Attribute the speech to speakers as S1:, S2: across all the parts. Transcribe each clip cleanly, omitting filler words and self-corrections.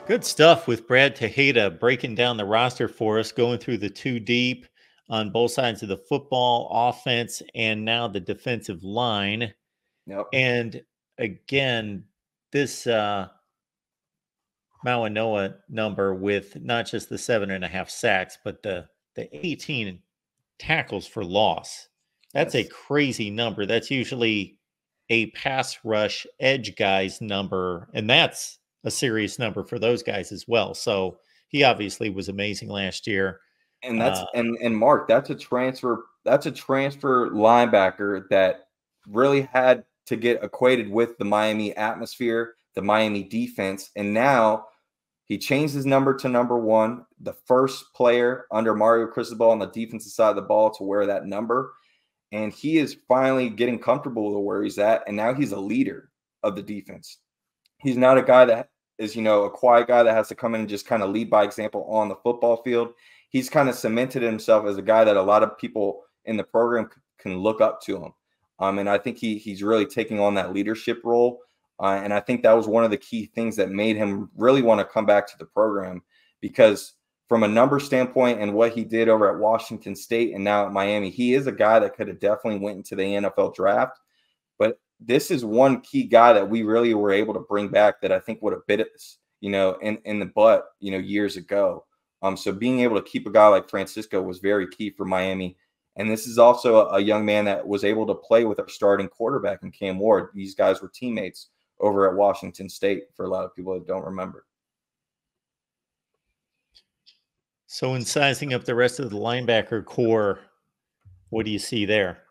S1: Good stuff with Brad Tejeda breaking down the roster for us, going through the two deep on both sides of the football, offense, and now the defensive line.
S2: Yep.
S1: And again, this Mawanoa number with not just the 7.5 sacks, but the 18 tackles for loss. That's a crazy number. That's usually a pass rush edge guy's number, and that's a serious number for those guys as well. So he obviously was amazing last year.
S2: And that's and Mark, that's a transfer linebacker that really had to get acquainted with the Miami atmosphere, the Miami defense, and now he changed his number to number 1, the first player under Mario Cristobal on the defensive side of the ball to wear that number. And he is finally getting comfortable with where he's at, and now he's a leader of the defense. He's not a guy that is, a quiet guy that has to come in and just kind of lead by example on the football field. He's kind of cemented himself as a guy that a lot of people in the program can look up to him. And I think he's really taking on that leadership role. And I think that was one of the key things that made him really want to come back to the program, because from a number standpoint and what he did over at Washington State and now at Miami, he is a guy that could have definitely went into the NFL draft. But this is one key guy that we really were able to bring back that I think would have bit us, in the butt, years ago. So being able to keep a guy like Francisco was very key for Miami. And this is also a young man that was able to play with our starting quarterback in Cam Ward. These guys were teammates over at Washington State, for a lot of people that don't remember.
S1: So in sizing up the rest of the linebacker core, what do you see there?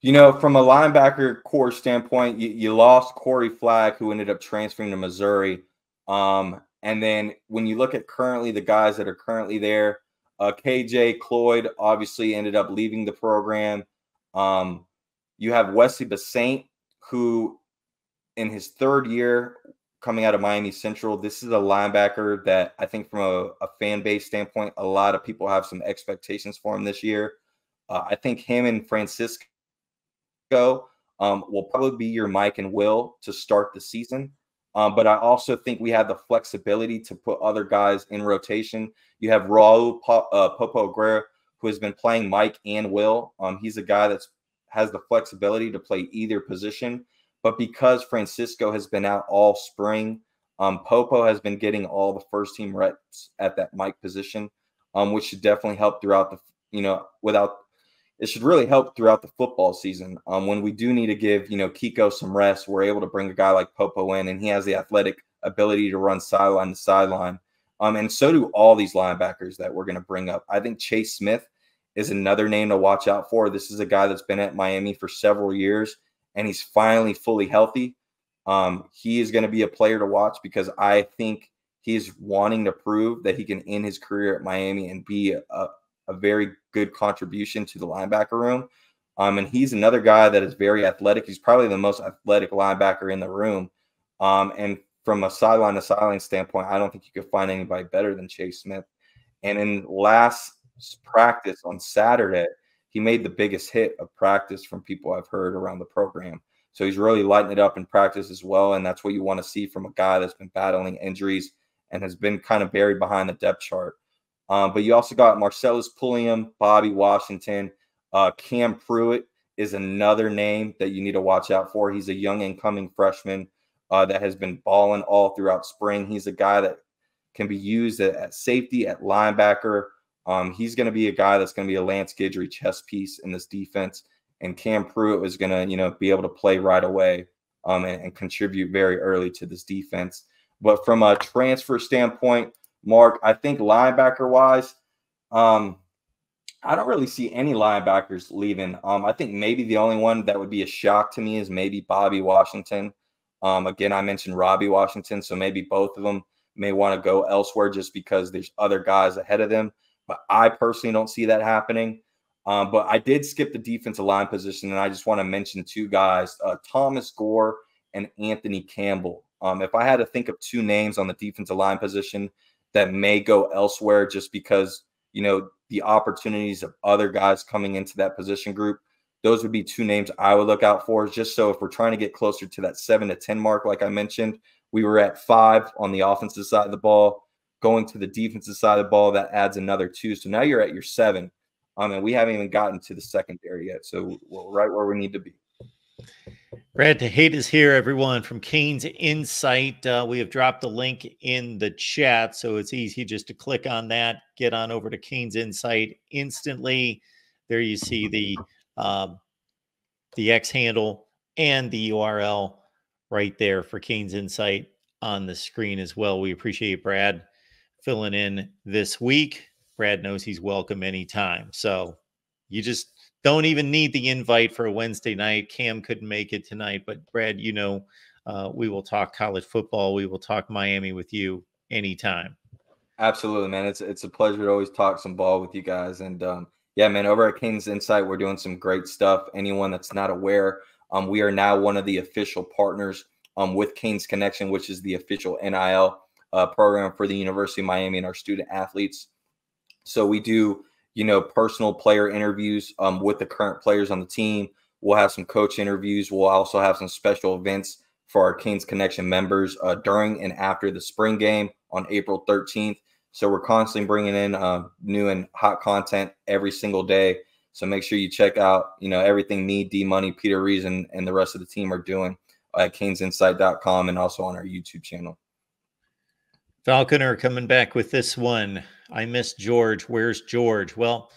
S2: From a linebacker core standpoint, you lost Corey Flagg, who ended up transferring to Missouri. And then when you look at currently the guys that are currently there, KJ Cloyd obviously ended up leaving the program. You have Wesley Basaint, who in his third year coming out of Miami Central, this is a linebacker that I think from a fan base standpoint, a lot of people have some expectations for him this year. I think him and Francisco will probably be your Mike and Will to start the season. But I also think we have the flexibility to put other guys in rotation. You have Raul Popo Aguirre, who has been playing Mike and Will. He's a guy that has the flexibility to play either position. But because Francisco has been out all spring, Popo has been getting all the first team reps at that Mike position, which should definitely help throughout it should really help throughout the football season. When we do need to give, Kiko some rest, we're able to bring a guy like Popo in, and he has the athletic ability to run sideline to sideline. And so do all these linebackers that we're going to bring up. I think Chase Smith is another name to watch out for. This is a guy that's been at Miami for several years, and he's finally fully healthy. He is going to be a player to watch because I think he's wanting to prove that he can end his career at Miami and be a very good contribution to the linebacker room. And he's another guy that is very athletic. He's probably the most athletic linebacker in the room. And from a sideline to sideline standpoint, I don't think you could find anybody better than Chase Smith. And in last practice on Saturday, he made the biggest hit of practice from people I've heard around the program. So he's really lighting it up in practice as well. And that's what you want to see from a guy that's been battling injuries and has been kind of buried behind the depth chart. But you also got Marcellus Pulliam, Bobby Washington. Cam Pruitt is another name that you need to watch out for. He's a young incoming freshman that has been balling all throughout spring. He's a guy that can be used at safety, at linebacker. He's going to be a guy that's going to be a Lance Guidry chess piece in this defense. And Cam Pruitt is going to, be able to play right away and contribute very early to this defense. But from a transfer standpoint, Mark, I think linebacker-wise, I don't really see any linebackers leaving. I think maybe the only one that would be a shock to me is maybe Bobby Washington. Again, I mentioned Robbie Washington, so maybe both of them may want to go elsewhere just because there's other guys ahead of them. But I personally don't see that happening. But I did skip the defensive line position, and I just want to mention two guys, Thomas Gore and Anthony Campbell. If I had to think of two names on the defensive line position that may go elsewhere just because, the opportunities of other guys coming into that position group, Those would be two names I would look out for, just so if we're trying to get closer to that 7 to 10 mark, like I mentioned, we were at 5 on the offensive side of the ball. Going to the defensive side of the ball, that adds another 2. So now you're at your 7. And we haven't even gotten to the secondary yet. So we're right where we need to be.
S1: Brad Tahate is here, everyone, from Canes Insight. We have dropped the link in the chat, so it's easy just to click on that, get on over to Canes Insight instantly. There you see the X handle and the URL right there for Canes Insight on the screen as well. We appreciate Brad filling in this week. Brad knows he's welcome anytime. So you just don't even need the invite for a Wednesday night. Cam couldn't make it tonight, but Brad, we will talk college football. We will talk Miami with you anytime.
S2: Absolutely, man. It's a pleasure to always talk some ball with you guys. And yeah, man, over at Canes Insight, we're doing some great stuff. Anyone that's not aware, we are now one of the official partners with Canes Connection, which is the official NIL program for the University of Miami and our student athletes. So we do, personal player interviews with the current players on the team. We'll have some coach interviews. We'll also have some special events for our Canes Connection members during and after the spring game on April 13th. So we're constantly bringing in new and hot content every single day. So make sure you check out, everything me, D-Money, Peter Reason, and the rest of the team are doing at canesinsight.com and also on our YouTube channel.
S1: Falconer coming back with this one. I miss George. Where's George? Well,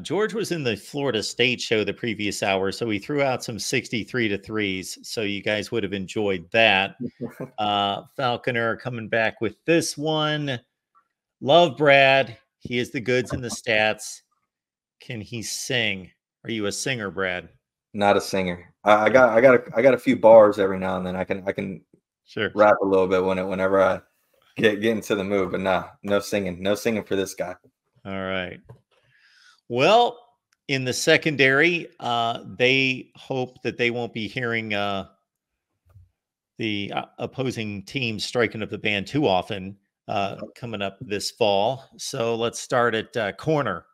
S1: George was in the Florida State show the previous hour, so he threw out some 63 to threes. So you guys would have enjoyed that. Falconer coming back with this one. Love Brad. He is the goods and the stats. Can he sing? Are you a singer, Brad?
S2: Not a singer. I got a few bars every now and then. I can
S1: sure
S2: rap a little bit whenever I get into the mood, but no singing for this guy.
S1: All right. Well, in the secondary, they hope that they won't be hearing the opposing team striking up the band too often coming up this fall. So let's start at corner.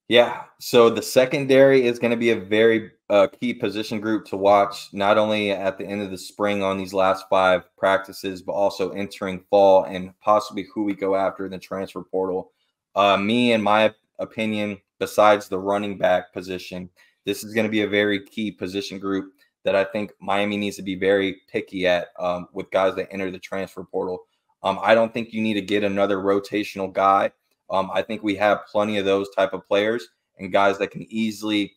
S2: Yeah. So the secondary is going to be a very key position group to watch, not only at the end of the spring on these last 5 practices, but also entering fall and possibly who we go after in the transfer portal. Me, in my opinion, besides the running back position, this is going to be a very key position group that I think Miami needs to be very picky at with guys that enter the transfer portal. I don't think you need to get another rotational guy. I think we have plenty of those type of players and guys that can easily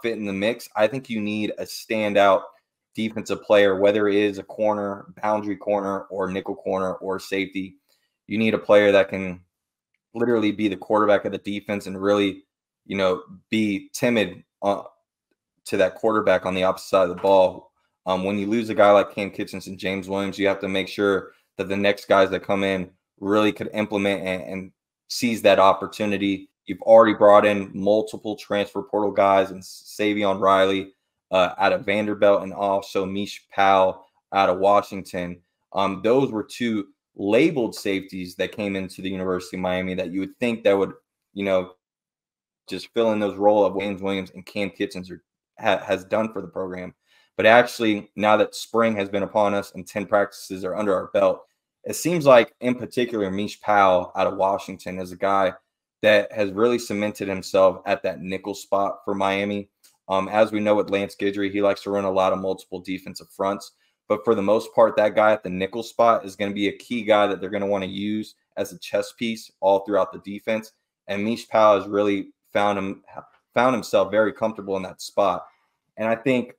S2: fit in the mix. I think you need a standout defensive player, whether it is a corner, boundary corner, or nickel corner, or safety. You need a player that can literally be the quarterback of the defense and really, be timid to that quarterback on the opposite side of the ball. When you lose a guy like Cam Kitchens and James Williams, you have to make sure that the next guys that come in really could implement and seize that opportunity. You've already brought in multiple transfer portal guys and Savion Riley out of Vanderbilt and also Mish Powell out of Washington. Those were 2 labeled safeties that came into the University of Miami that you would think that would, just fill in those role of James Williams and Cam Kitchens has done for the program. But actually, now that spring has been upon us and 10 practices are under our belt, it seems like, in particular, Mish Powell out of Washington is a guy that has really cemented himself at that nickel spot for Miami. As we know with Lance Guidry, he likes to run a lot of multiple defensive fronts. But for the most part, that guy at the nickel spot is going to be a key guy that they're going to want to use as a chess piece all throughout the defense. And Mish Powell has really found himself very comfortable in that spot. And I think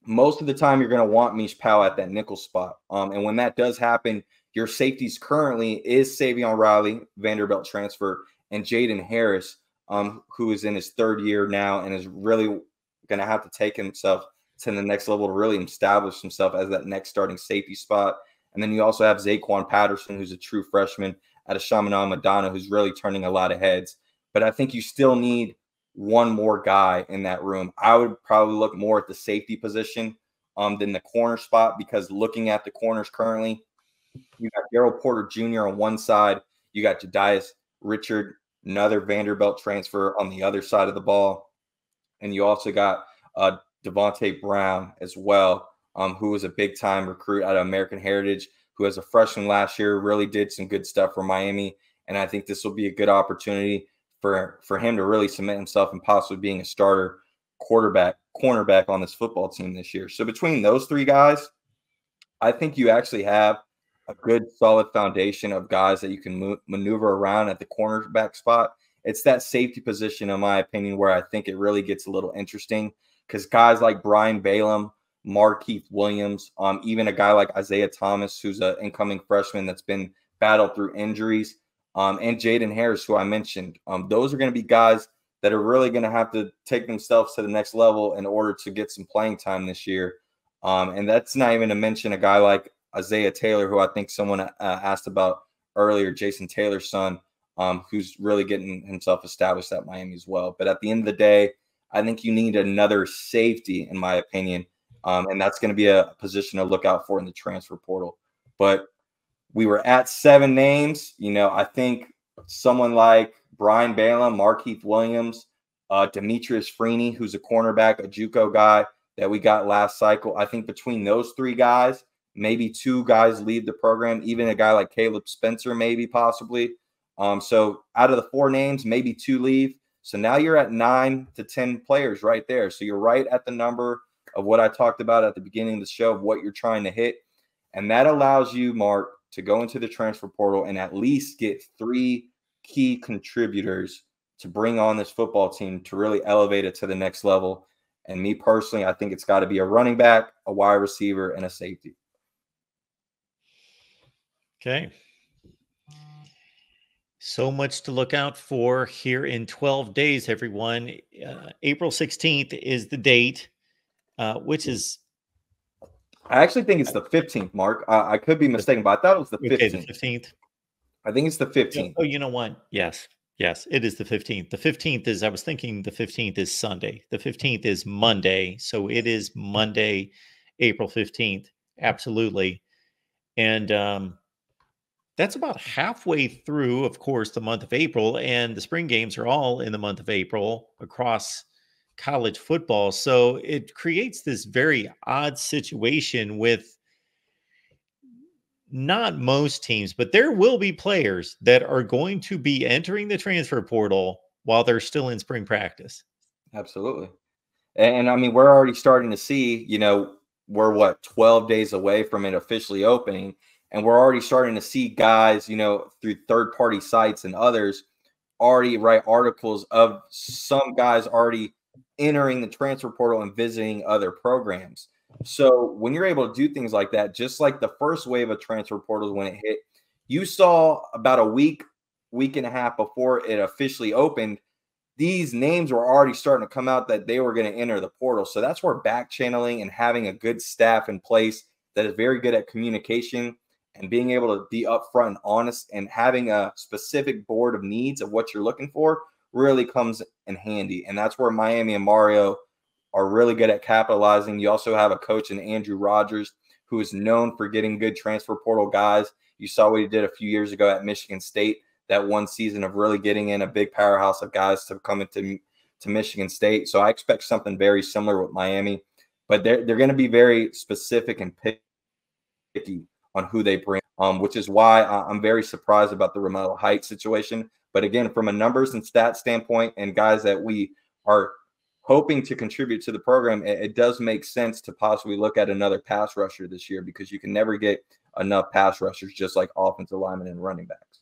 S2: most of the time you're going to want Mish Powell at that nickel spot. And when that does happen, your safeties currently is Savion Riley, Vanderbilt transfer, and Jaden Harris, who is in his 3rd year now and is really going to have to take himself to the next level to really establish himself as that next starting safety spot. And then you also have Zaquan Patterson, who's a true freshman out of Chaminade Madonna, who's really turning a lot of heads. But I think you still need one more guy in that room. I would probably look more at the safety position than the corner spot, because looking at the corners currently, you got Daryl Porter Jr. on one side. You got Jedias Richard, another Vanderbilt transfer, on the other side of the ball. and you also got Devontae Brown as well, who was a big time recruit out of American Heritage, who as a freshman last year really did some good stuff for Miami. And I think this will be a good opportunity for him to really cement himself and possibly being a starter cornerback on this football team this year. So between those three guys, I think you actually have a good solid foundation of guys that you can maneuver around at the cornerback spot. It's that safety position, in my opinion, where I think it really gets a little interesting, because guys like Brian Balaam, Markeith Williams, even a guy like Isaiah Thomas, who's an incoming freshman that's been battled through injuries, and Jaden Harris, who I mentioned, those are going to be guys that are really going to have to take themselves to the next level in order to get some playing time this year. And that's not even to mention a guy like Isaiah Taylor, who I think someone asked about earlier, Jason Taylor's son, who's really getting himself established at Miami as well. But at the end of the day, I think you need another safety, in my opinion, and that's going to be a position to look out for in the transfer portal. But we were at 7 names. I think someone like Brian Balaam, Markeith Williams, Demetrius Freeney, who's a cornerback, a JUCO guy that we got last cycle. I think between those 3 guys, maybe 2 guys leave the program, even a guy like Caleb Spencer, maybe possibly. So out of the 4 names, maybe 2 leave. So now you're at 9 to 10 players right there. So you're right at the number of what I talked about at the beginning of the show of what you're trying to hit. And that allows you, Mark, to go into the transfer portal and at least get 3 key contributors to bring on this football team to really elevate it to the next level. And me personally, I think it's got to be a running back, a wide receiver, and a safety.
S1: Okay. So much to look out for here in 12 days, everyone. April 16th is the date, which is...
S2: I actually think it's the 15th, Mark. I could be mistaken, but I thought it was the 15th.
S1: Okay, the 15th?
S2: I think it's the 15th.
S1: Oh, you know what? Yes, it is the 15th. The 15th is, I was thinking the 15th is Sunday. The 15th is Monday. So it is Monday, April 15th. Absolutely. And that's about halfway through, of course, the month of April. And the spring games are all in the month of April across college football. So it creates this very odd situation with not most teams, but there will be players that are going to be entering the transfer portal while they're still in spring practice.
S2: Absolutely. And I mean, we're already starting to see, we're 12 days away from it officially opening. And we're already starting to see guys, through third-party sites and others already write articles of some guys already entering the transfer portal and visiting other programs. So when you're able to do things like that, just like the first wave of transfer portals when it hit, you saw about a week and a half before it officially opened, these names were already starting to come out that they were going to enter the portal. So that's where back channeling and having a good staff in place that is very good at communication and being able to be upfront and honest and having a specific board of needs of what you're looking for really comes in handy. And that's where Miami and Mario are really good at capitalizing. You also have a coach in Andrew Rogers who is known for getting good transfer portal guys. You saw what he did a few years ago at Michigan State, that one season of really getting in a big powerhouse of guys to come into Michigan State. So I expect something very similar with Miami, but they're going to be very specific and picky on who they bring, which is why I'm very surprised about the Romello Heights situation. But again, from a numbers and stats standpoint and guys that we are hoping to contribute to the program, it does make sense to possibly look at another pass rusher this year, because you can never get enough pass rushers, just like offensive linemen and running backs.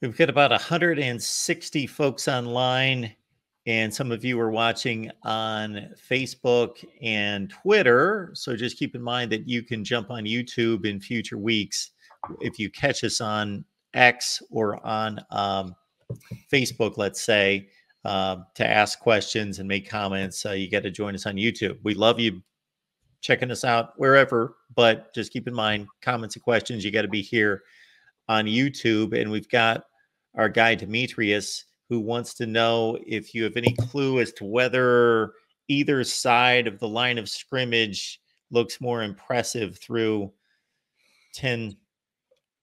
S1: We've got about 160 folks online, and some of you are watching on Facebook and Twitter. So just keep in mind that you can jump on YouTube in future weeks if you catch us on X or on Facebook, let's say, to ask questions and make comments. You got to join us on YouTube. We love you checking us out wherever, but just keep in mind, comments and questions, you got to be here on YouTube. And we've got our guy Demetrius, who wants to know if you have any clue as to whether either side of the line of scrimmage looks more impressive through 10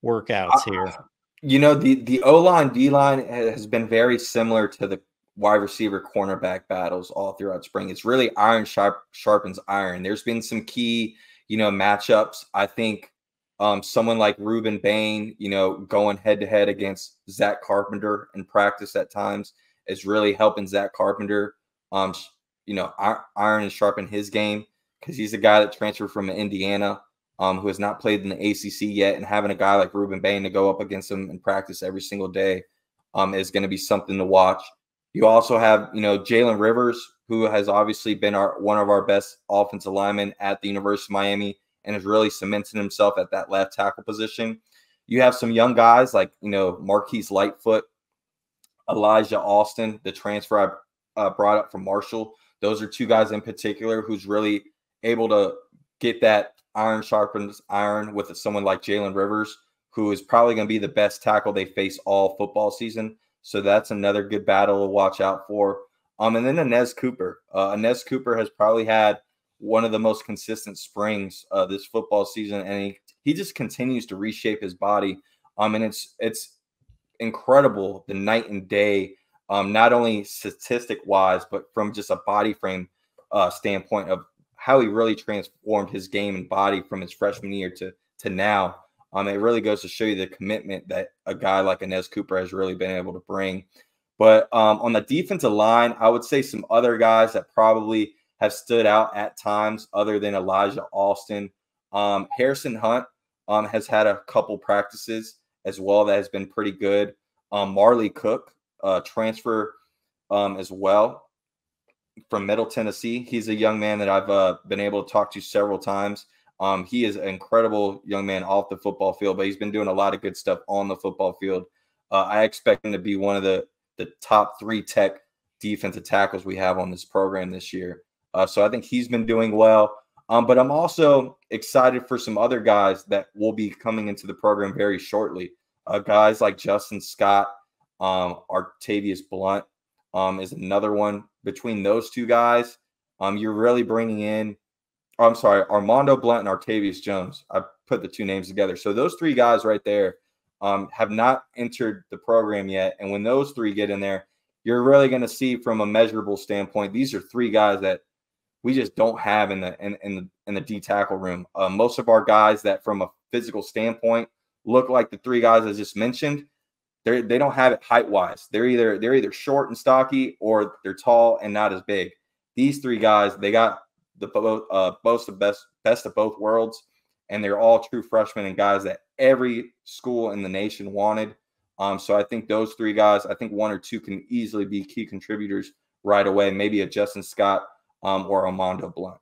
S1: workouts here.
S2: The O-line, D-line has been very similar to the wide receiver cornerback battles all throughout spring. It's really iron sharpens iron. There's been some key, matchups. I think someone like Ruben Bain, going head to head against Zach Carpenter in practice at times is really helping Zach Carpenter, iron and sharpen his game, because he's a guy that transferred from Indiana, who has not played in the ACC yet, and having a guy like Ruben Bain to go up against him in practice every single day is going to be something to watch. You also have, Jalen Rivers, who has obviously been one of our best offensive linemen at the University of Miami and has really cemented himself at that left tackle position. You have some young guys like, Marquise Lightfoot, Elijah Austin, the transfer I brought up from Marshall. Those are two guys in particular who's really able to get that iron sharpens iron with someone like Jalen Rivers, who is probably going to be the best tackle they face all football season. So that's another good battle to watch out for. And then Inez Cooper. Inez Cooper has probably had one of the most consistent springs this football season, and he just continues to reshape his body. And it's incredible the night and day, not only statistic-wise, but from just a body frame standpoint of how he really transformed his game and body from his freshman year to now. It really goes to show you the commitment that a guy like Inez Cooper has really been able to bring. But on the defensive line, I would say some other guys that probably have stood out at times other than Elijah Austin. Harrison Hunt has had a couple practices as well that has been pretty good. Marley Cook, transfer as well from Middle Tennessee. He's a young man that I've been able to talk to several times. He is an incredible young man off the football field, but he's been doing a lot of good stuff on the football field. I expect him to be one of the top 3 tech defensive tackles we have on this program this year. So I think he's been doing well. But I'm also excited for some other guys that will be coming into the program very shortly. Guys like Justin Scott, Artavius Blunt is another one. Between those two guys, you're really bringing in Armando Blunt and Artavius Jones. I put the two names together. So those 3 guys right there have not entered the program yet. And when those 3 get in there, you're really going to see from a measurable standpoint, these are 3 guys that we just don't have in the D tackle room. Most of our guys that from a physical standpoint look like the 3 guys I just mentioned, they don't have it height wise. They're either short and stocky or they're tall and not as big. These 3 guys, they got the best of both worlds, and they're all true freshmen and guys that every school in the nation wanted. So I think those 3 guys, I think 1 or 2 can easily be key contributors right away. Maybe a Justin Scott or Armando Blunt.